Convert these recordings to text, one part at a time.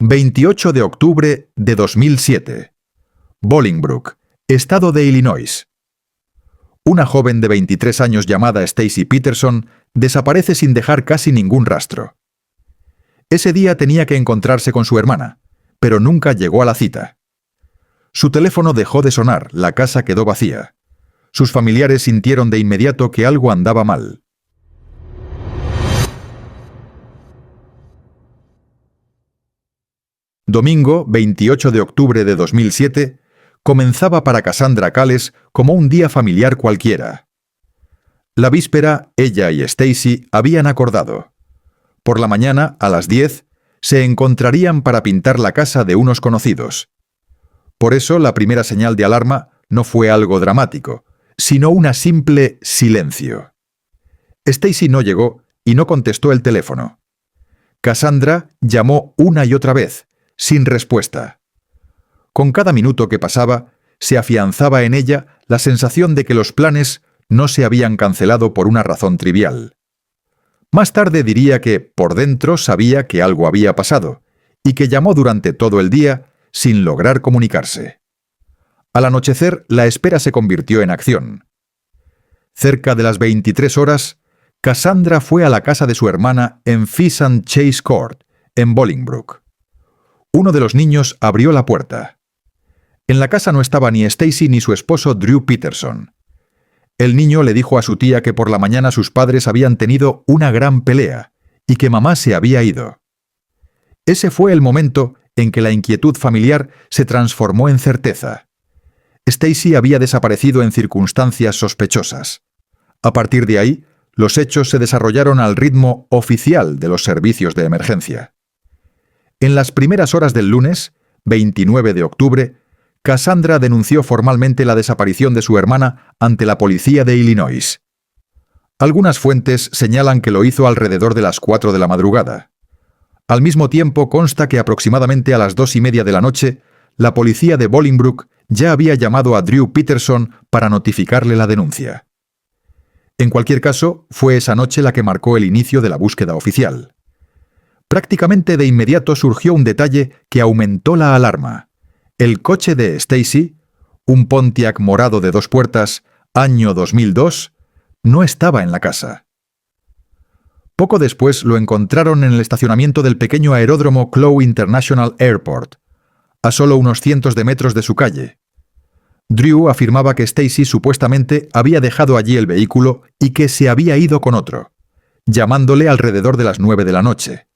28 de octubre de 2007. Bolingbrook, estado de Illinois. Una joven de 23 años llamada Stacy Peterson desaparece sin dejar casi ningún rastro. Ese día tenía que encontrarse con su hermana, pero nunca llegó a la cita. Su teléfono dejó de sonar, la casa quedó vacía. Sus familiares sintieron de inmediato que algo andaba mal. Domingo, 28 de octubre de 2007, comenzaba para Cassandra Cales como un día familiar cualquiera. La víspera, ella y Stacy habían acordado. Por la mañana, a las 10, se encontrarían para pintar la casa de unos conocidos. Por eso, la primera señal de alarma no fue algo dramático, sino una simple silencio. Stacy no llegó y no contestó el teléfono. Cassandra llamó una y otra vez, sin respuesta. Con cada minuto que pasaba, se afianzaba en ella la sensación de que los planes no se habían cancelado por una razón trivial. Más tarde diría que, por dentro, sabía que algo había pasado, y que llamó durante todo el día sin lograr comunicarse. Al anochecer, la espera se convirtió en acción. Cerca de las 23 horas, Cassandra fue a la casa de su hermana en Fish and Chase Court, en Bolingbrook. Uno de los niños abrió la puerta. En la casa no estaba ni Stacy ni su esposo Drew Peterson. El niño le dijo a su tía que por la mañana sus padres habían tenido una gran pelea y que mamá se había ido. Ese fue el momento en que la inquietud familiar se transformó en certeza. Stacy había desaparecido en circunstancias sospechosas. A partir de ahí, los hechos se desarrollaron al ritmo oficial de los servicios de emergencia. En las primeras horas del lunes, 29 de octubre, Cassandra denunció formalmente la desaparición de su hermana ante la policía de Illinois. Algunas fuentes señalan que lo hizo alrededor de las 4 de la madrugada. Al mismo tiempo consta que aproximadamente a las 2:30 de la noche, la policía de Bolingbrook ya había llamado a Drew Peterson para notificarle la denuncia. En cualquier caso, fue esa noche la que marcó el inicio de la búsqueda oficial. Prácticamente de inmediato surgió un detalle que aumentó la alarma. El coche de Stacy, un Pontiac morado de 2 puertas, año 2002, no estaba en la casa. Poco después lo encontraron en el estacionamiento del pequeño aeródromo Clow International Airport, a solo unos cientos de metros de su calle. Drew afirmaba que Stacy supuestamente había dejado allí el vehículo y que se había ido con otro, llamándole alrededor de las 9 de la noche.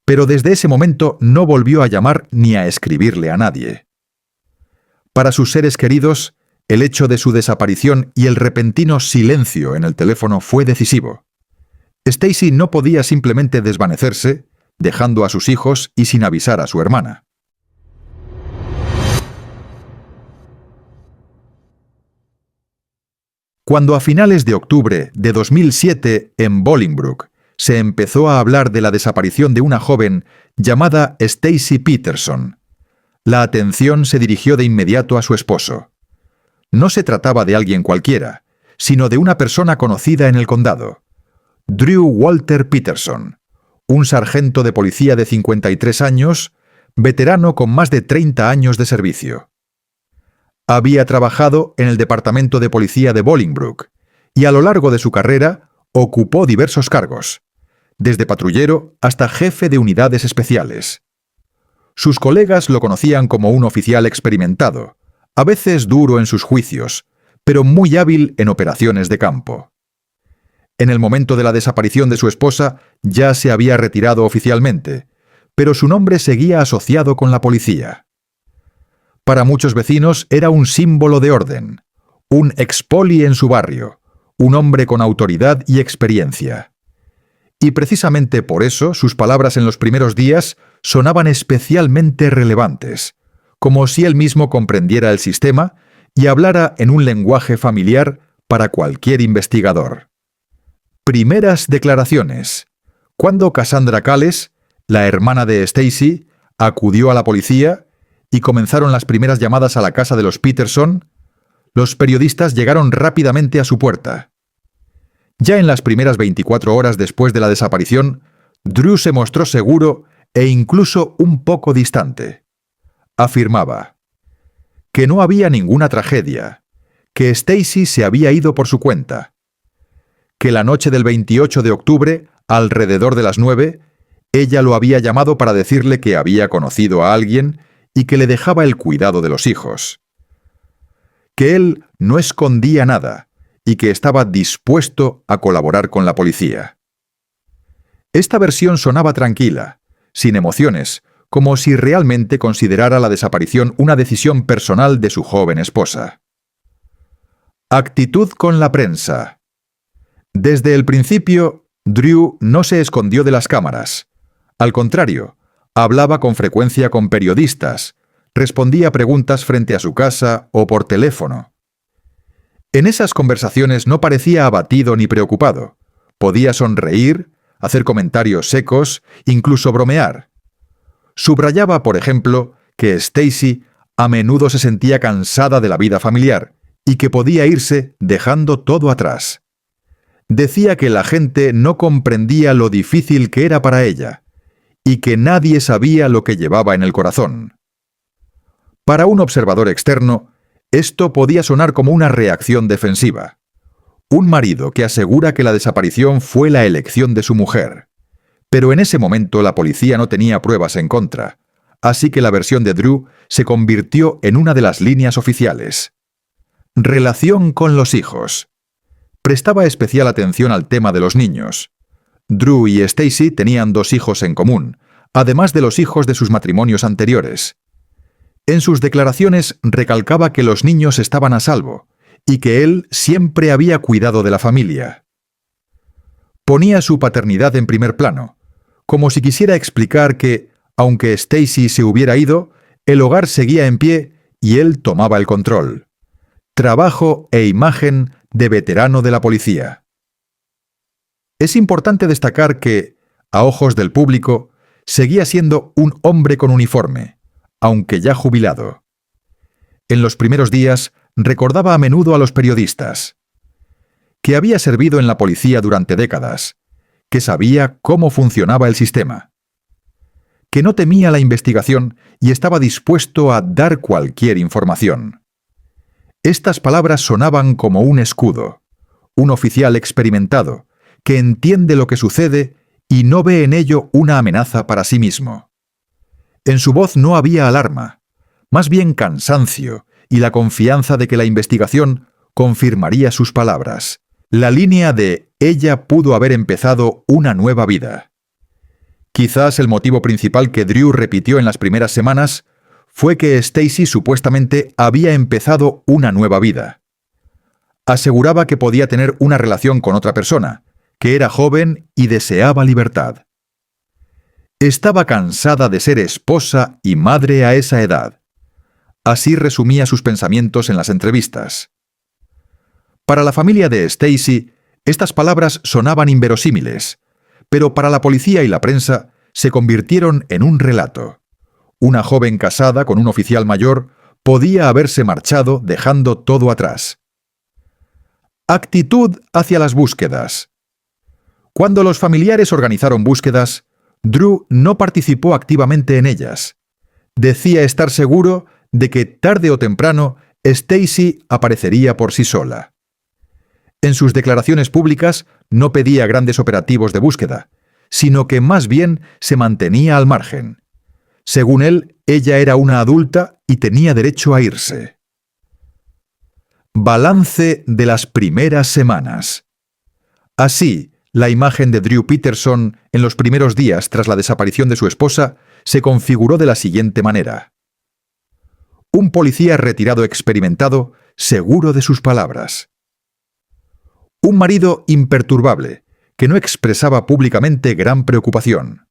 Pero desde ese momento no volvió a llamar ni a escribirle a nadie. Para sus seres queridos, el hecho de su desaparición y el repentino silencio en el teléfono fue decisivo. Stacy no podía simplemente desvanecerse, dejando a sus hijos y sin avisar a su hermana. Cuando a finales de octubre de 2007 en Bolingbrook se empezó a hablar de la desaparición de una joven llamada Stacy Peterson, la atención se dirigió de inmediato a su esposo. No se trataba de alguien cualquiera, sino de una persona conocida en el condado, Drew Walter Peterson, un sargento de policía de 53 años, veterano con más de 30 años de servicio. Había trabajado en el departamento de policía de Bolingbrook y a lo largo de su carrera ocupó diversos cargos, desde patrullero hasta jefe de unidades especiales. Sus colegas lo conocían como un oficial experimentado, a veces duro en sus juicios, pero muy hábil en operaciones de campo. En el momento de la desaparición de su esposa ya se había retirado oficialmente, pero su nombre seguía asociado con la policía. Para muchos vecinos era un símbolo de orden, un expoli en su barrio, un hombre con autoridad y experiencia. Y precisamente por eso sus palabras en los primeros días sonaban especialmente relevantes, como si él mismo comprendiera el sistema y hablara en un lenguaje familiar para cualquier investigador. Primeras declaraciones. Cuando Cassandra Cales, la hermana de Stacy, acudió a la policía y comenzaron las primeras llamadas a la casa de los Peterson, los periodistas llegaron rápidamente a su puerta. Ya en las primeras 24 horas después de la desaparición, Drew se mostró seguro e incluso un poco distante. Afirmaba que no había ninguna tragedia, que Stacy se había ido por su cuenta, que la noche del 28 de octubre, alrededor de las 9, ella lo había llamado para decirle que había conocido a alguien y que le dejaba el cuidado de los hijos, que él no escondía nada y que estaba dispuesto a colaborar con la policía. Esta versión sonaba tranquila, sin emociones, como si realmente considerara la desaparición una decisión personal de su joven esposa. Actitud con la prensa. Desde el principio, Drew no se escondió de las cámaras. Al contrario, hablaba con frecuencia con periodistas, respondía preguntas frente a su casa o por teléfono. En esas conversaciones no parecía abatido ni preocupado. Podía sonreír, hacer comentarios secos, incluso bromear. Subrayaba, por ejemplo, que Stacy a menudo se sentía cansada de la vida familiar y que podía irse dejando todo atrás. Decía que la gente no comprendía lo difícil que era para ella y que nadie sabía lo que llevaba en el corazón. Para un observador externo, esto podía sonar como una reacción defensiva. Un marido que asegura que la desaparición fue la elección de su mujer. Pero en ese momento la policía no tenía pruebas en contra, así que la versión de Drew se convirtió en una de las líneas oficiales. Relación con los hijos. Prestaba especial atención al tema de los niños. Drew y Stacy tenían 2 hijos en común, además de los hijos de sus matrimonios anteriores. En sus declaraciones recalcaba que los niños estaban a salvo y que él siempre había cuidado de la familia. Ponía su paternidad en primer plano, como si quisiera explicar que, aunque Stacy se hubiera ido, el hogar seguía en pie y él tomaba el control. Trabajo e imagen de veterano de la policía. Es importante destacar que, a ojos del público, seguía siendo un hombre con uniforme, aunque ya jubilado. En los primeros días recordaba a menudo a los periodistas que había servido en la policía durante décadas, que sabía cómo funcionaba el sistema, que no temía la investigación y estaba dispuesto a dar cualquier información. Estas palabras sonaban como un escudo, un oficial experimentado, que entiende lo que sucede y no ve en ello una amenaza para sí mismo. En su voz no había alarma, más bien cansancio y la confianza de que la investigación confirmaría sus palabras. La línea de ella pudo haber empezado una nueva vida. Quizás el motivo principal que Drew repitió en las primeras semanas fue que Stacy supuestamente había empezado una nueva vida. Aseguraba que podía tener una relación con otra persona, que era joven y deseaba libertad. Estaba cansada de ser esposa y madre a esa edad. Así resumía sus pensamientos en las entrevistas. Para la familia de Stacy, estas palabras sonaban inverosímiles, pero para la policía y la prensa se convirtieron en un relato. Una joven casada con un oficial mayor podía haberse marchado dejando todo atrás. Actitud hacia las búsquedas. Cuando los familiares organizaron búsquedas, Drew no participó activamente en ellas. Decía estar seguro de que tarde o temprano Stacy aparecería por sí sola. En sus declaraciones públicas no pedía grandes operativos de búsqueda, sino que más bien se mantenía al margen. Según él, ella era una adulta y tenía derecho a irse. Balance de las primeras semanas. Así, la imagen de Drew Peterson en los primeros días tras la desaparición de su esposa se configuró de la siguiente manera. Un policía retirado experimentado, seguro de sus palabras. Un marido imperturbable, que no expresaba públicamente gran preocupación.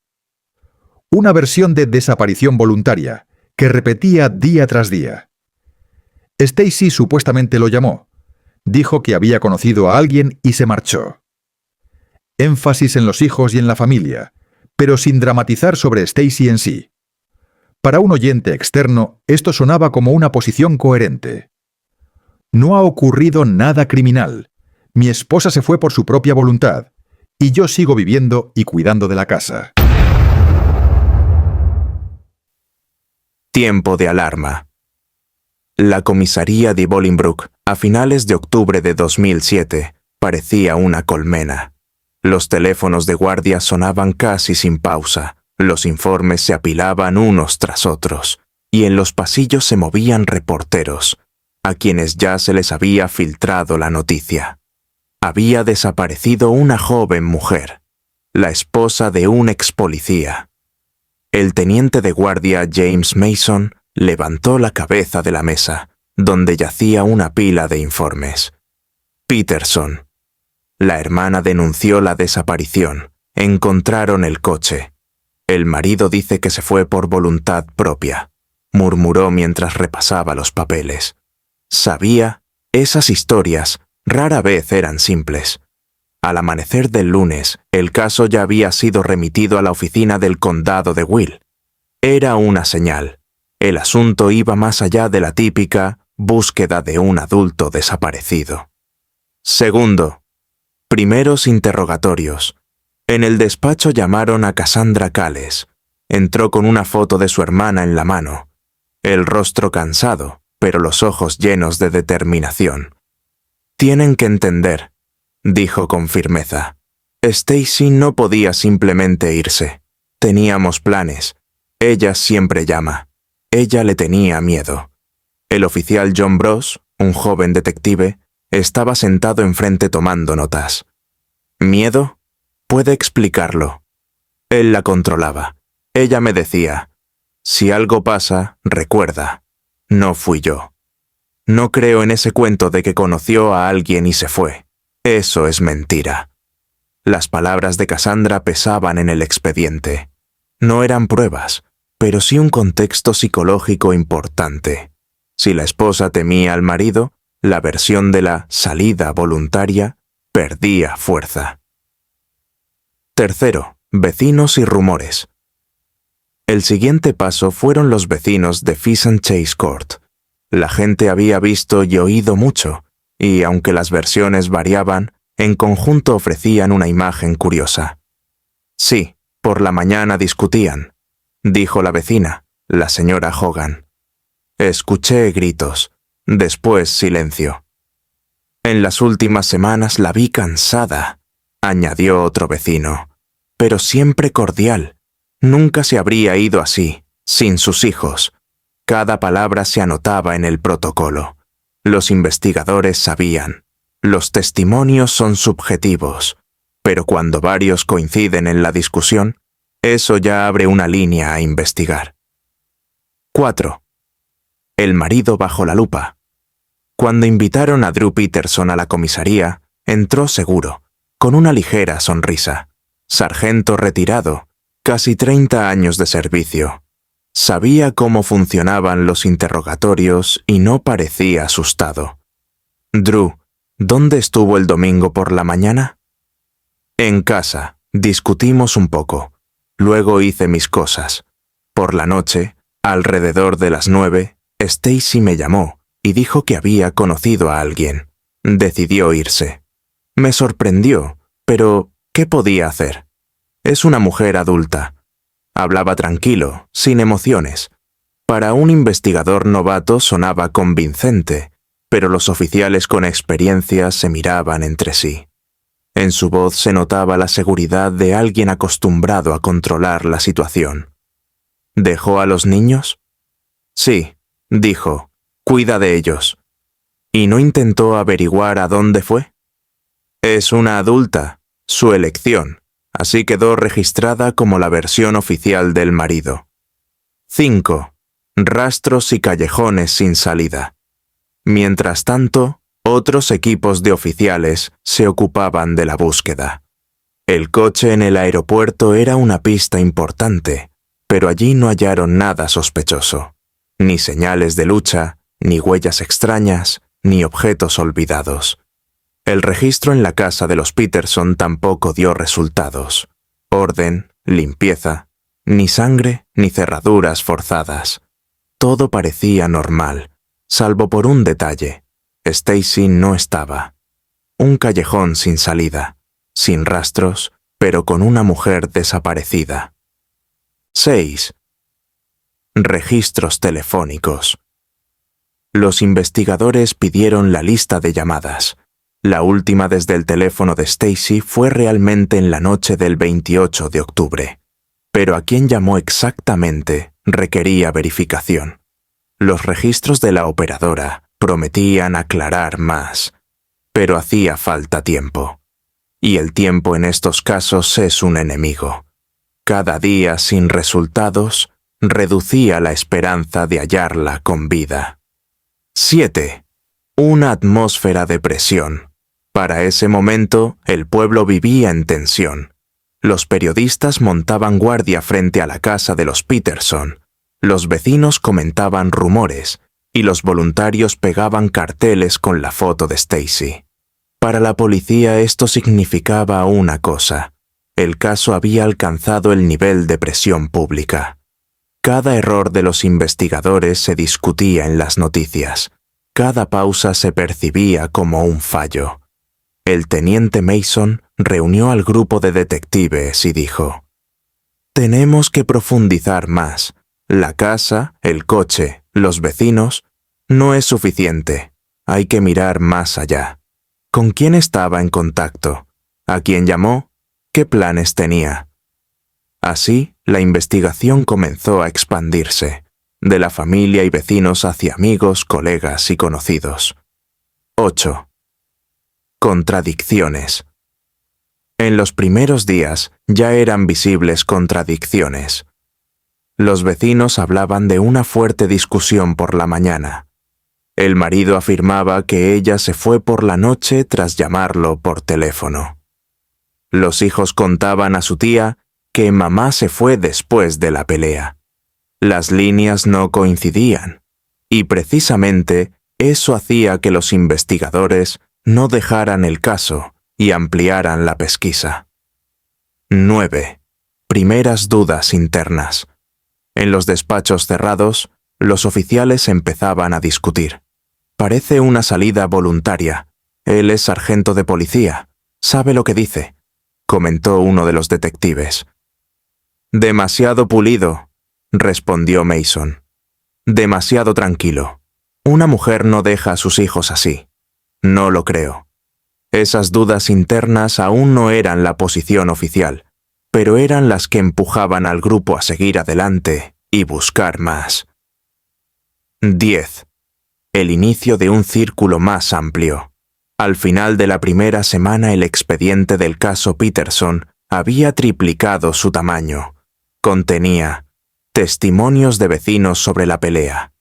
Una versión de desaparición voluntaria, que repetía día tras día. Stacy supuestamente lo llamó. Dijo que había conocido a alguien y se marchó. Énfasis en los hijos y en la familia, pero sin dramatizar sobre Stacy en sí. Para un oyente externo, esto sonaba como una posición coherente. No ha ocurrido nada criminal. Mi esposa se fue por su propia voluntad, y yo sigo viviendo y cuidando de la casa. Tiempo de alarma. La comisaría de Bolingbroke, a finales de octubre de 2007, parecía una colmena. Los teléfonos de guardia sonaban casi sin pausa, los informes se apilaban unos tras otros, y en los pasillos se movían reporteros, a quienes ya se les había filtrado la noticia. Había desaparecido una joven mujer, la esposa de un ex policía. El teniente de guardia James Mason levantó la cabeza de la mesa, donde yacía una pila de informes. Peterson. La hermana denunció la desaparición. Encontraron el coche. El marido dice que se fue por voluntad propia, murmuró mientras repasaba los papeles. Sabía, esas historias rara vez eran simples. Al amanecer del lunes, el caso ya había sido remitido a la oficina del condado de Will. Era una señal. El asunto iba más allá de la típica búsqueda de un adulto desaparecido. Segundo, primeros interrogatorios. En el despacho llamaron a Cassandra Cales. Entró con una foto de su hermana en la mano, el rostro cansado, pero los ojos llenos de determinación. «Tienen que entender», dijo con firmeza. «Stacy no podía simplemente irse. Teníamos planes. Ella siempre llama. Ella le tenía miedo». El oficial John Bros, un joven detective, estaba sentado enfrente tomando notas. «¿Miedo? Puede explicarlo». Él la controlaba. Ella me decía, «Si algo pasa, recuerda, no fui yo». No creo en ese cuento de que conoció a alguien y se fue. Eso es mentira. Las palabras de Cassandra pesaban en el expediente. No eran pruebas, pero sí un contexto psicológico importante. Si la esposa temía al marido, la versión de la salida voluntaria perdía fuerza. Tercero, vecinos y rumores. El siguiente paso fueron los vecinos de Fish and Chase Court. La gente había visto y oído mucho, y aunque las versiones variaban, en conjunto ofrecían una imagen curiosa. «Sí, por la mañana discutían», dijo la vecina, la señora Hogan. Escuché gritos, después silencio. «En las últimas semanas la vi cansada», añadió otro vecino, «pero siempre cordial. Nunca se habría ido así, sin sus hijos». Cada palabra se anotaba en el protocolo. Los investigadores sabían. Los testimonios son subjetivos, pero cuando varios coinciden en la discusión, eso ya abre una línea a investigar. 4. El marido bajo la lupa. Cuando invitaron a Drew Peterson a la comisaría, entró seguro, con una ligera sonrisa. Sargento retirado, casi 30 años de servicio. Sabía cómo funcionaban los interrogatorios y no parecía asustado. «Drew, ¿dónde estuvo el domingo por la mañana?» «En casa. Discutimos un poco. Luego hice mis cosas. Por la noche, alrededor de las 9, Stacy me llamó y dijo que había conocido a alguien. Decidió irse. Me sorprendió, pero ¿qué podía hacer? Es una mujer adulta. Hablaba tranquilo, sin emociones. Para un investigador novato sonaba convincente, pero los oficiales con experiencia se miraban entre sí. En su voz se notaba la seguridad de alguien acostumbrado a controlar la situación. ¿Dejó a los niños? Sí, dijo, cuida de ellos. ¿Y no intentó averiguar a dónde fue? Es una adulta, su elección. Así quedó registrada como la versión oficial del marido. 5. Rastros y callejones sin salida. Mientras tanto, otros equipos de oficiales se ocupaban de la búsqueda. El coche en el aeropuerto era una pista importante, pero allí no hallaron nada sospechoso. Ni señales de lucha, ni huellas extrañas, ni objetos olvidados. El registro en la casa de los Peterson tampoco dio resultados. Orden, limpieza, ni sangre ni cerraduras forzadas. Todo parecía normal, salvo por un detalle. Stacy no estaba. Un callejón sin salida, sin rastros, pero con una mujer desaparecida. 6. registros telefónicos. Los investigadores pidieron la lista de llamadas. La última desde el teléfono de Stacy fue realmente en la noche del 28 de octubre. Pero a quién llamó exactamente requería verificación. Los registros de la operadora prometían aclarar más, pero hacía falta tiempo. Y el tiempo en estos casos es un enemigo. Cada día sin resultados reducía la esperanza de hallarla con vida. 7. Una atmósfera de presión. Para ese momento, el pueblo vivía en tensión. Los periodistas montaban guardia frente a la casa de los Peterson. Los vecinos comentaban rumores y los voluntarios pegaban carteles con la foto de Stacy. Para la policía esto significaba una cosa: el caso había alcanzado el nivel de presión pública. Cada error de los investigadores se discutía en las noticias. Cada pausa se percibía como un fallo. El teniente Mason reunió al grupo de detectives y dijo: «Tenemos que profundizar más. La casa, el coche, los vecinos, no es suficiente. Hay que mirar más allá. ¿Con quién estaba en contacto? ¿A quién llamó? ¿Qué planes tenía?». Así, la investigación comenzó a expandirse, de la familia y vecinos hacia amigos, colegas y conocidos. 8. Contradicciones. En los primeros días ya eran visibles contradicciones. Los vecinos hablaban de una fuerte discusión por la mañana. El marido afirmaba que ella se fue por la noche tras llamarlo por teléfono. Los hijos contaban a su tía que mamá se fue después de la pelea. Las líneas no coincidían, y precisamente eso hacía que los investigadores no dejaran el caso y ampliaran la pesquisa. 9. Primeras dudas internas. En los despachos cerrados, los oficiales empezaban a discutir. «Parece una salida voluntaria. Él es sargento de policía. Sabe lo que dice», comentó uno de los detectives. «Demasiado pulido», respondió Mason. «Demasiado tranquilo. Una mujer no deja a sus hijos así. No lo creo». Esas dudas internas aún no eran la posición oficial, pero eran las que empujaban al grupo a seguir adelante y buscar más. 10. El inicio de un círculo más amplio. Al final de la primera semana el expediente del caso Peterson había triplicado su tamaño. Contenía testimonios de vecinos sobre la pelea,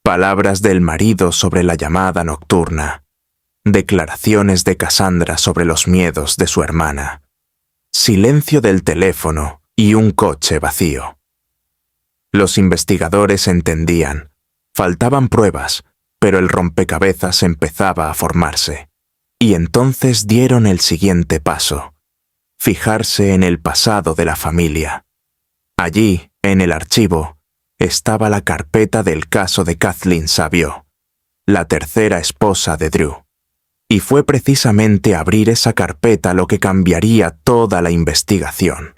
palabras del marido sobre la llamada nocturna, declaraciones de Cassandra sobre los miedos de su hermana, silencio del teléfono y un coche vacío. Los investigadores entendían, faltaban pruebas, pero el rompecabezas empezaba a formarse, y entonces dieron el siguiente paso: fijarse en el pasado de la familia. Allí, en el archivo, estaba la carpeta del caso de Kathleen Savio, la tercera esposa de Drew. Y fue precisamente abrir esa carpeta lo que cambiaría toda la investigación.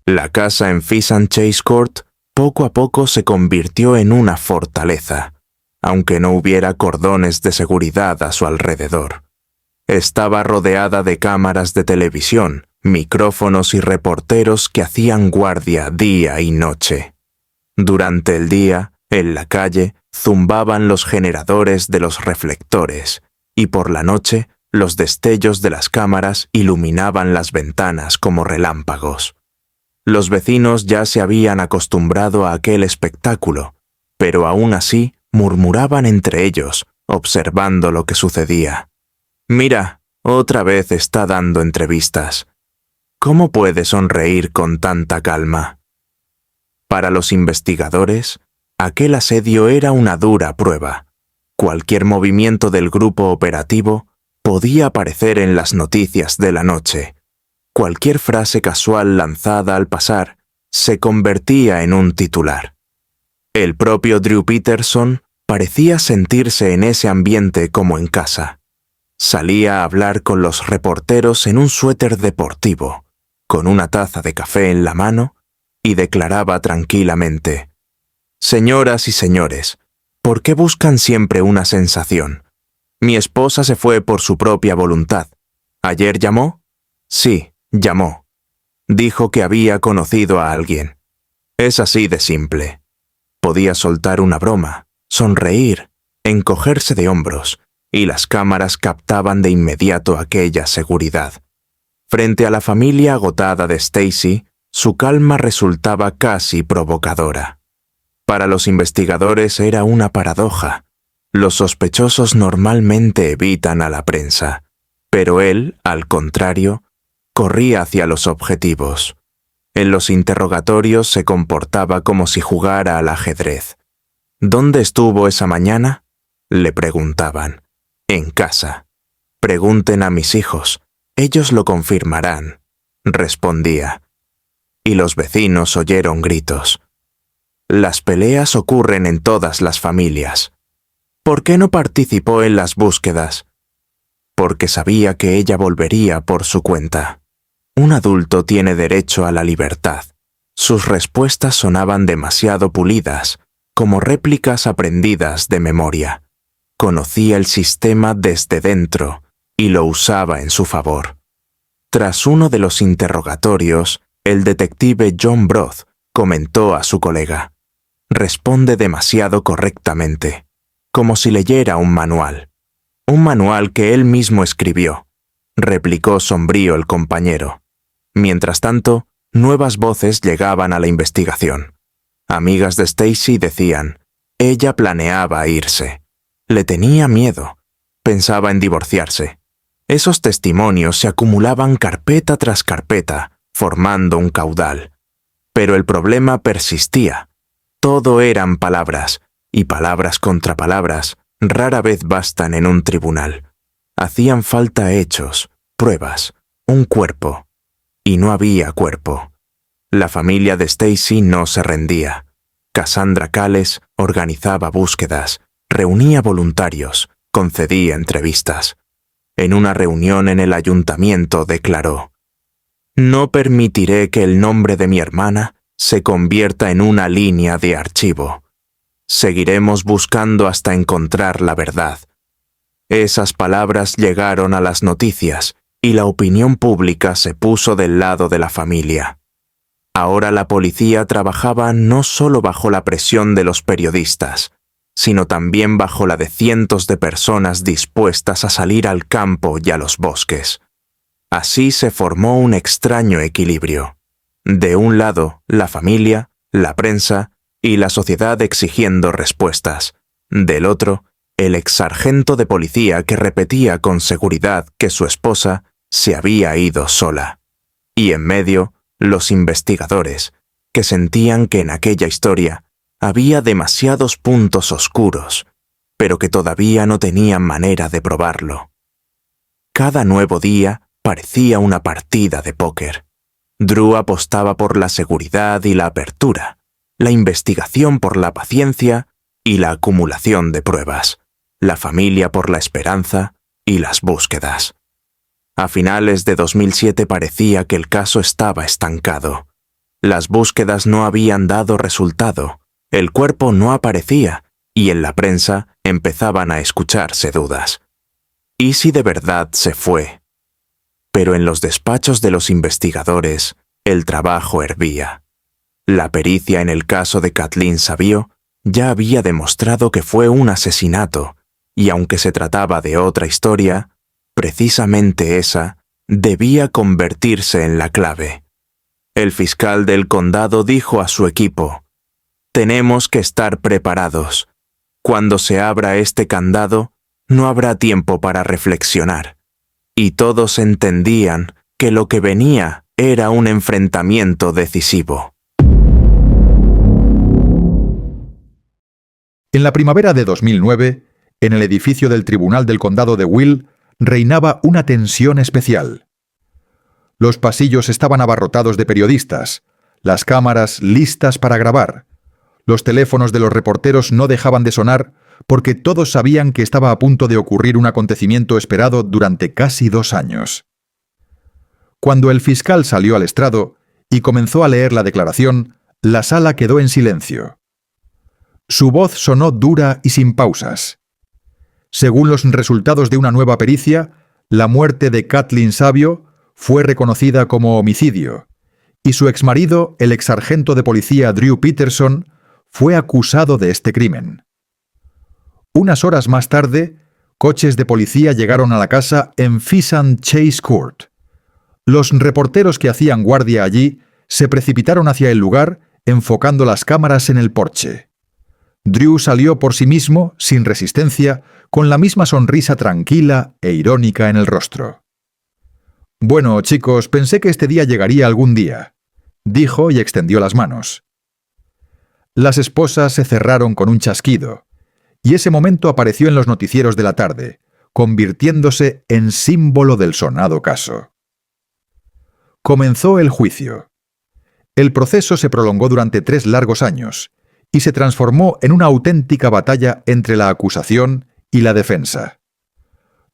La casa en Fish and Chase Court poco a poco se convirtió en una fortaleza, aunque no hubiera cordones de seguridad a su alrededor. Estaba rodeada de cámaras de televisión, micrófonos y reporteros que hacían guardia día y noche. Durante el día, en la calle, zumbaban los generadores de los reflectores, y por la noche, los destellos de las cámaras iluminaban las ventanas como relámpagos. Los vecinos ya se habían acostumbrado a aquel espectáculo, pero aún así murmuraban entre ellos, observando lo que sucedía. «Mira, otra vez está dando entrevistas. ¿Cómo puede sonreír con tanta calma?». Para los investigadores, aquel asedio era una dura prueba. Cualquier movimiento del grupo operativo podía aparecer en las noticias de la noche. Cualquier frase casual lanzada al pasar se convertía en un titular. El propio Drew Peterson parecía sentirse en ese ambiente como en casa. salía a hablar con los reporteros en un suéter deportivo, con una taza de café en la mano, y declaraba tranquilamente: «Señoras y señores, ¿por qué buscan siempre una sensación? Mi esposa se fue por su propia voluntad. ¿Ayer llamó? Sí, llamó. Dijo que había conocido a alguien. Es así de simple». Podía soltar una broma, sonreír, encogerse de hombros, y las cámaras captaban de inmediato aquella seguridad. Frente a la familia agotada de Stacy, su calma resultaba casi provocadora. Para los investigadores era una paradoja. Los sospechosos normalmente evitan a la prensa, pero él, al contrario, corría hacia los objetivos. En los interrogatorios se comportaba como si jugara al ajedrez. «¿Dónde estuvo esa mañana?», le preguntaban. «En casa. Pregunten a mis hijos, ellos lo confirmarán», respondía. Y los vecinos oyeron gritos. Las peleas ocurren en todas las familias. ¿Por qué no participó en las búsquedas? Porque sabía que ella volvería por su cuenta. Un adulto tiene derecho a la libertad. Sus respuestas sonaban demasiado pulidas, como réplicas aprendidas de memoria. Conocía el sistema desde dentro y lo usaba en su favor. Tras uno de los interrogatorios, el detective John Broth comentó a su colega: «Responde demasiado correctamente, como si leyera un manual». «Un manual que él mismo escribió», replicó sombrío el compañero. Mientras tanto, nuevas voces llegaban a la investigación. Amigas de Stacy decían: ella planeaba irse. Le tenía miedo. Pensaba en divorciarse. Esos testimonios se acumulaban carpeta tras carpeta, formando un caudal. Pero el problema persistía. Todo eran palabras, y palabras contra palabras rara vez bastan en un tribunal. Hacían falta hechos, pruebas, un cuerpo. Y no había cuerpo. La familia de Stacy no se rendía. Cassandra Cales organizaba búsquedas, reunía voluntarios, concedía entrevistas. En una reunión en el ayuntamiento declaró: «No permitiré que el nombre de mi hermana se convierta en una línea de archivo. Seguiremos buscando hasta encontrar la verdad». Esas palabras llegaron a las noticias y la opinión pública se puso del lado de la familia. Ahora la policía trabajaba no solo bajo la presión de los periodistas, sino también bajo la de cientos de personas dispuestas a salir al campo y a los bosques. Así se formó un extraño equilibrio. De un lado, la familia, la prensa y la sociedad exigiendo respuestas. Del otro, el exsargento de policía que repetía con seguridad que su esposa se había ido sola. Y en medio, los investigadores, que sentían que en aquella historia había demasiados puntos oscuros, pero que todavía no tenían manera de probarlo. Cada nuevo día parecía una partida de póker. Drew apostaba por la seguridad y la apertura, la investigación por la paciencia y la acumulación de pruebas, la familia por la esperanza y las búsquedas. A finales de 2007 parecía que el caso estaba estancado. Las búsquedas no habían dado resultado, el cuerpo no aparecía y en la prensa empezaban a escucharse dudas. ¿Y si de verdad se fue? Pero en los despachos de los investigadores, el trabajo hervía. La pericia en el caso de Kathleen Savio ya había demostrado que fue un asesinato, y aunque se trataba de otra historia, precisamente esa debía convertirse en la clave. El fiscal del condado dijo a su equipo: «Tenemos que estar preparados. Cuando se abra este candado, no habrá tiempo para reflexionar». Y todos entendían que lo que venía era un enfrentamiento decisivo. En la primavera de 2009, en el edificio del Tribunal del Condado de Will, reinaba una tensión especial. Los pasillos estaban abarrotados de periodistas, las cámaras listas para grabar. Los teléfonos de los reporteros no dejaban de sonar porque todos sabían que estaba a punto de ocurrir un acontecimiento esperado durante casi 2 años. Cuando el fiscal salió al estrado y comenzó a leer la declaración, la sala quedó en silencio. Su voz sonó dura y sin pausas. Según los resultados de una nueva pericia, la muerte de Kathleen Savio fue reconocida como homicidio, y su exmarido, el exsargento de policía Drew Peterson, fue acusado de este crimen. Unas horas más tarde, coches de policía llegaron a la casa en Fish and Chase Court. Los reporteros que hacían guardia allí se precipitaron hacia el lugar, enfocando las cámaras en el porche. Drew salió por sí mismo, sin resistencia, con la misma sonrisa tranquila e irónica en el rostro. «Bueno, chicos, pensé que este día llegaría algún día», dijo y extendió las manos. Las esposas se cerraron con un chasquido, y ese momento apareció en los noticieros de la tarde, convirtiéndose en símbolo del sonado caso. Comenzó el juicio. El proceso se prolongó durante 3 largos años y se transformó en una auténtica batalla entre la acusación y la defensa.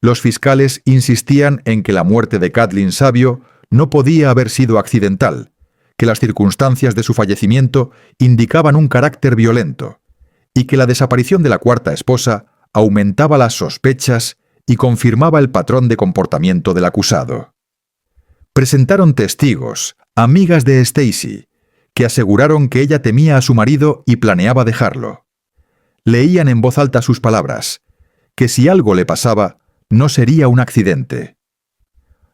Los fiscales insistían en que la muerte de Kathleen Savio no podía haber sido accidental, que las circunstancias de su fallecimiento indicaban un carácter violento, y que la desaparición de la cuarta esposa aumentaba las sospechas y confirmaba el patrón de comportamiento del acusado. Presentaron testigos, amigas de Stacy, que aseguraron que ella temía a su marido y planeaba dejarlo. Leían en voz alta sus palabras, que si algo le pasaba, no sería un accidente.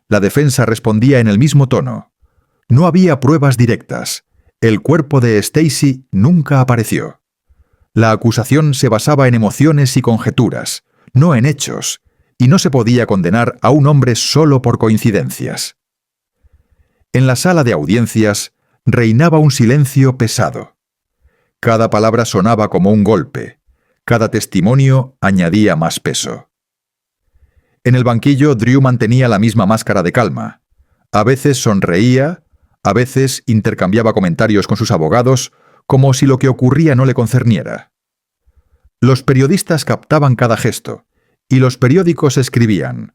La defensa respondía en el mismo tono. No había pruebas directas. El cuerpo de Stacy nunca apareció. La acusación se basaba en emociones y conjeturas, no en hechos, y no se podía condenar a un hombre solo por coincidencias. En la sala de audiencias reinaba un silencio pesado. Cada palabra sonaba como un golpe. Cada testimonio añadía más peso. En el banquillo, Drew mantenía la misma máscara de calma. A veces sonreía, a veces intercambiaba comentarios con sus abogados, como si lo que ocurría no le concerniera. Los periodistas captaban cada gesto, y los periódicos escribían: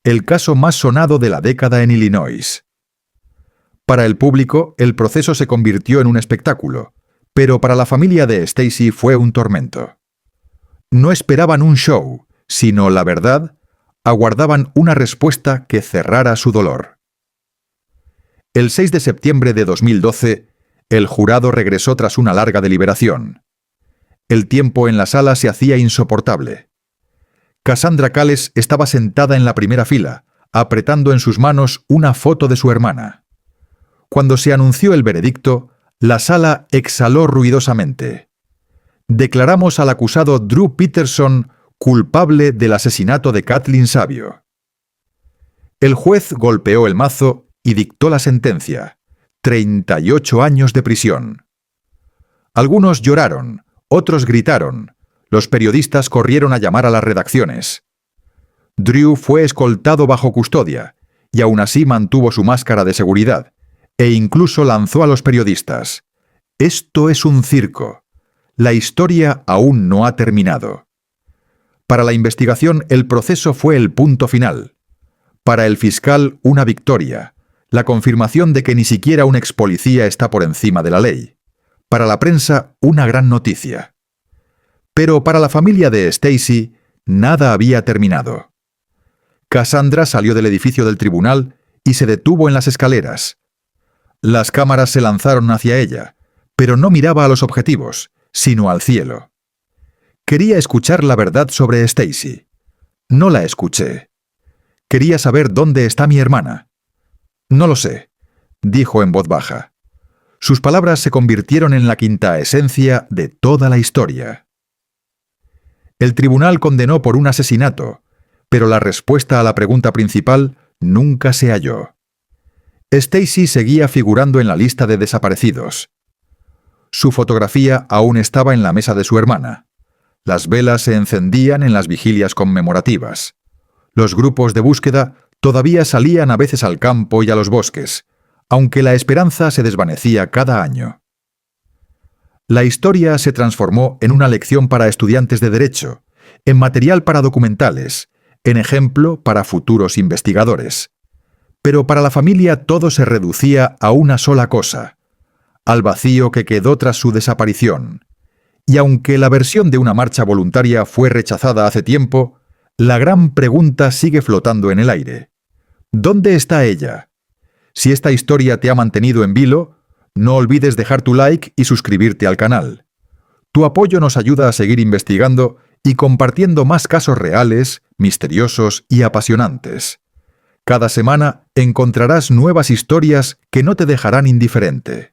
«El caso más sonado de la década en Illinois». Para el público, el proceso se convirtió en un espectáculo, pero para la familia de Stacy fue un tormento. No esperaban un show, sino la verdad. Aguardaban una respuesta que cerrara su dolor. El 6 de septiembre de 2012, el jurado regresó tras una larga deliberación. El tiempo en la sala se hacía insoportable. Cassandra Cales estaba sentada en la primera fila, apretando en sus manos una foto de su hermana. Cuando se anunció el veredicto, la sala exhaló ruidosamente. Declaramos al acusado Drew Peterson culpable del asesinato de Kathleen Savio. El juez golpeó el mazo y dictó la sentencia: 38 años de prisión. Algunos lloraron, otros gritaron, los periodistas corrieron a llamar a las redacciones. Drew fue escoltado bajo custodia, y aún así mantuvo su máscara de seguridad, e incluso lanzó a los periodistas: «Esto es un circo. La historia aún no ha terminado». Para la investigación, el proceso fue el punto final. Para el fiscal, una victoria, la confirmación de que ni siquiera un expolicía está por encima de la ley. Para la prensa, una gran noticia. Pero para la familia de Stacy, nada había terminado. Cassandra salió del edificio del tribunal y se detuvo en las escaleras. Las cámaras se lanzaron hacia ella, pero no miraba a los objetivos, sino al cielo. Quería escuchar la verdad sobre Stacy. No la escuché. Quería saber dónde está mi hermana. No lo sé, dijo en voz baja. Sus palabras se convirtieron en la quinta esencia de toda la historia. El tribunal condenó por un asesinato, pero la respuesta a la pregunta principal nunca se halló. Stacy seguía figurando en la lista de desaparecidos. Su fotografía aún estaba en la mesa de su hermana. Las velas se encendían en las vigilias conmemorativas. Los grupos de búsqueda todavía salían a veces al campo y a los bosques, aunque la esperanza se desvanecía cada año. La historia se transformó en una lección para estudiantes de Derecho, en material para documentales, en ejemplo para futuros investigadores. Pero para la familia todo se reducía a una sola cosa: al vacío que quedó tras su desaparición. Y aunque la versión de una marcha voluntaria fue rechazada hace tiempo, la gran pregunta sigue flotando en el aire. ¿Dónde está ella? Si esta historia te ha mantenido en vilo, no olvides dejar tu like y suscribirte al canal. Tu apoyo nos ayuda a seguir investigando y compartiendo más casos reales, misteriosos y apasionantes. Cada semana encontrarás nuevas historias que no te dejarán indiferente.